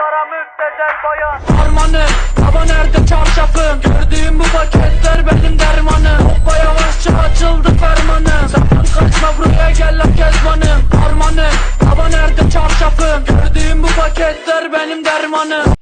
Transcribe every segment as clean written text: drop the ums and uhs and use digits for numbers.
Kara müptezel bayan. Harmanım, baba nerede çarşafım? Gördüğüm bu paketler benim dermanım. Hoppa yavaşça açıldı fermanım. Sakın kaçma buraya gel lan kezbanım. Harmanım, baba nerede çarşafım? Gördüğüm bu paketler benim dermanım.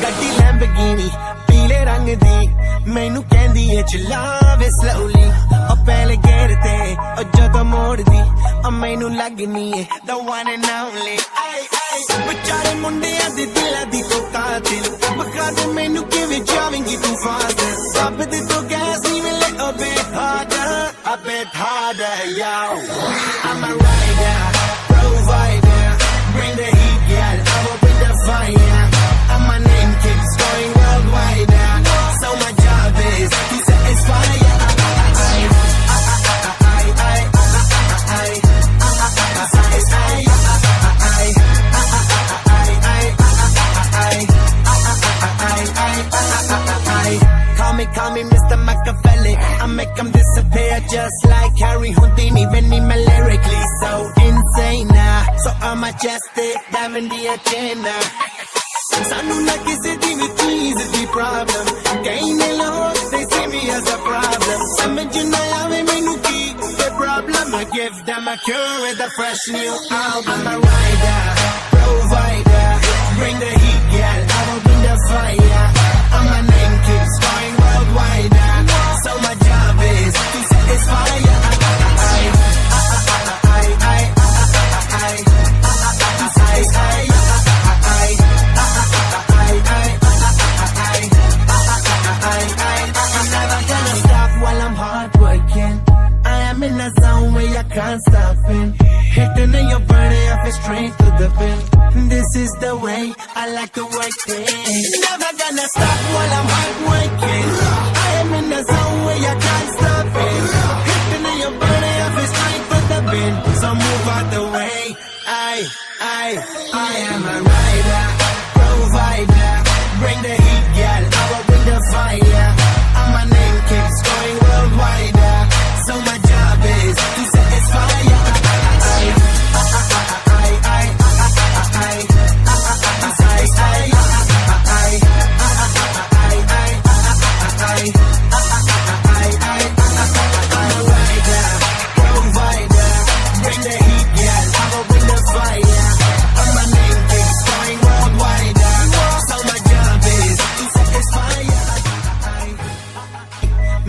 ਗੱਡੀ ਲੈਂਬਗੀਨੀ ਪੀਲੇ ਰੰਗ ਦੀ ਮੈਨੂੰ ਕਹਿੰਦੀ ਏ ਚਲਾਵੇ slowly ਉਹ ਪਹਿਲੇ ਗੇਰ ਤੇ ਉਹ ਜਦੋਂ ਮੋੜਦੀ ਉਹ ਮੈਨੂੰ ਲੱਗਨੀ ਏ the one and only ਵਿਚਾਰੇ ਮੁੰਡਿਆਂ ਦੇ ਦਿਲਾਂ ਦੀ ਤੂੰ ਕਾਤਿਲ ਬਖਾ ਦੇ ਮੈਨੂੰ ਕਿਵੇਂ ਜਾਵੇਂਗੀ ਤੂੰ ਫਾਸਟ ਸਭ ਦੇ ਤੋਂ ਗੈਸ ਨਹੀਂ ਮਿਲੇ ਉਹ ਬੇਹਾਦਾ a bit harder yo I'm a rider provider bring the heat girl I will bring the fire and my name keeps going worldwide now so my job is to satisfy Call me Mr. Machiavelli I make them disappear just like Harry Houdini when he lyrically so insane so I'm majestic diamond the agenda Sanu na kisi di vi cheese di problem Kaine log they see me as a problem Samajh na aave mainu ki the problem I give them a cure with a fresh new album I'm a rider provider bring the heat girl I will bring the fire and my name keeps going worldwide so my job is to satisfy can't stop it. Hitting in your body, I feel straight to the pin. This is the way I like to work it. Never gonna stop while I'm hard working. I am in the zone where I can't stop it. Hitting in your body, I feel straight to the pin. So move out the way. I am a rider, provider. Bring the heat, girl. I will bring the fire. And my name keeps going worldwide. So my job is to satisfy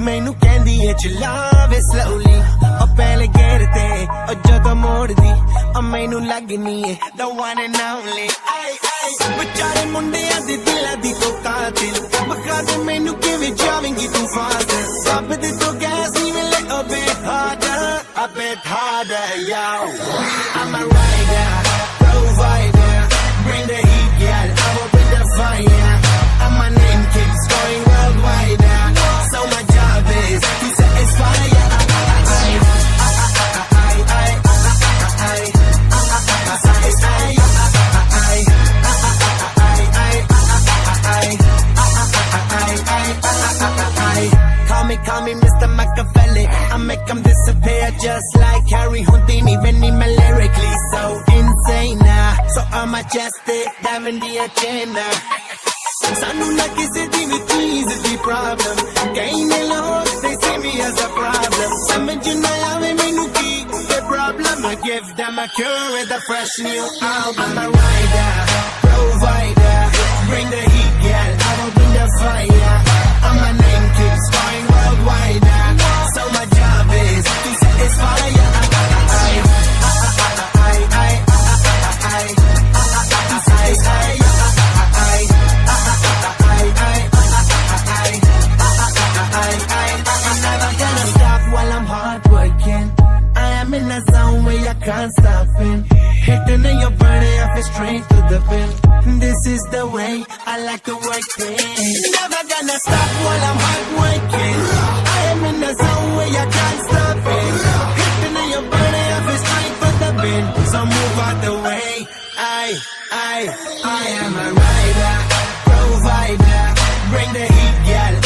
ਮੈਨੂੰ ਕਹਿੰਦੀ ਏ ਚਲਾਵੇ slowly ਉਹ ਪਹਿਲੇ ਗੇਰ ਤੇ ਉਹ ਜਦੋਂ ਮੋੜਦੀ ਉਹ ਮੈਨੂੰ ਲੱਗਨੀ ਏ the one and only ਵਿਚਾਰੇ ਮੁੰਡਿਆਂ ਦੇ ਦਿਲਾਂ ਦੀ ਤੂੰ ਕਾਤਿਲ ਬਖਾ ਦੇ ਮੈਨੂੰ ਕਿਵੇਂ ਜਾਵੇਂਗੀ ਤੂੰ ਫਾਸਟ ਸਭ ਦੇ ਤੋਂ ਗੈਸ ਨਹੀਂ ਮਿਲੇ ਉਹ ਬੇਹਾਦਾ a bit harder yo I'm a rider provider bring the heat girl I will bring the fire and my name keeps going worldwide so my job is to satisfy Call me Mr. Machiavelli I make them disappear just like Harry Houdini when he lyrically so insane so I'm majestic diamond the agenda Sanu na kisi di vi cheese di problem Kaine log they see me as a problem Samajh na aave mainu ki the problem I give them a cure with a fresh new album I'm a rider provider bring the heat girl I will bring the fire and my name keeps going worldwide so my job is to satisfy can't stop it. Hitting in your body, I feel straight to the pin. This is the way I like to work it. Never gonna stop while I'm hard working. I am in the zone where I can't stop it. Hitting in your body, I feel straight to the pin. So move out the way. I am a rider, provider. Bring the heat, girl.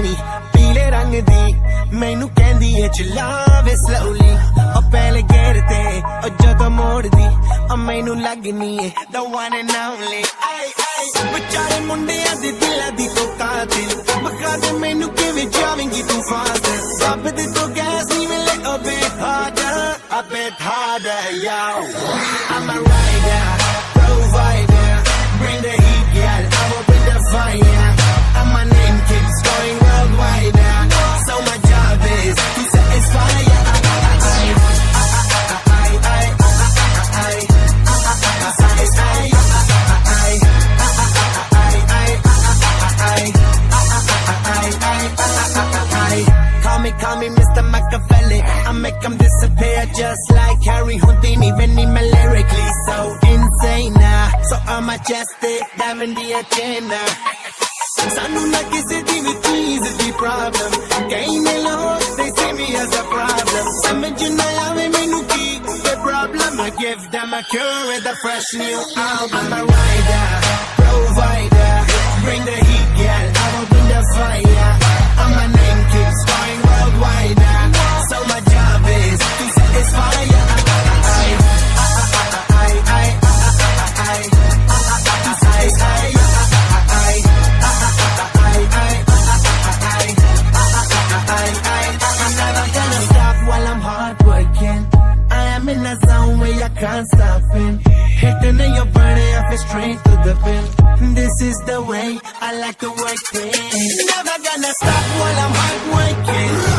ਨੀ ਪੀਲੇ ਰੰਗ ਦੀ ਮੈਨੂੰ ਕਹਿੰਦੀ ਏ ਚਲਾਵੇ slowly ਉਹ ਪਹਿਲੇ ਗੇਰ ਤੇ ਉਹ ਜਦੋਂ ਮੋੜਦੀ ਉਹ ਮੈਨੂੰ ਲੱਗਨੀ ਏ the one and only ਵਿਚਾਰੇ ਮੁੰਡਿਆਂ ਦੇ ਦਿਲਾਂ ਦੀ ਤੂੰ ਕਾਤਿਲ ਮਖਾ ਦੇ ਮੈਨੂੰ ਕਿਵੇਂ ਜਾਵੇਂਗੀ ਤੂੰ ਫਾਸਟ ਰੱਬ ਦੇ ਤੋਂ ਗੈਸ ਨਹੀਂ ਮਿਲੇ a bit harder, yo. I'm a rider, provider. Bring the heat, girl. I will bring the fire. And my name keeps going worldwide. So my job is to satisfy ya. Call me Mr. Machiavelli. I make them disappear just like Harry Houdini. Vinny me lyrically so insane so I'm majestic, diving the agenda. Sanu na kisi di vi cheez di problem. Kahin log they see me as a problem. Samajh na aave mainu ki the problem. I give them a cure with a fresh new album. I'm a rider, provider. Bring the heat, girl. I will bring the fire. And my name keeps going worldwide so my job is to satisfy ya. I'm never gonna stop while I'm hard working. I am in a zone where I can't stop in. Hitting in your body, I feel straight to the pin. This is the way I like to work it. Never gonna stop while I'm hard working.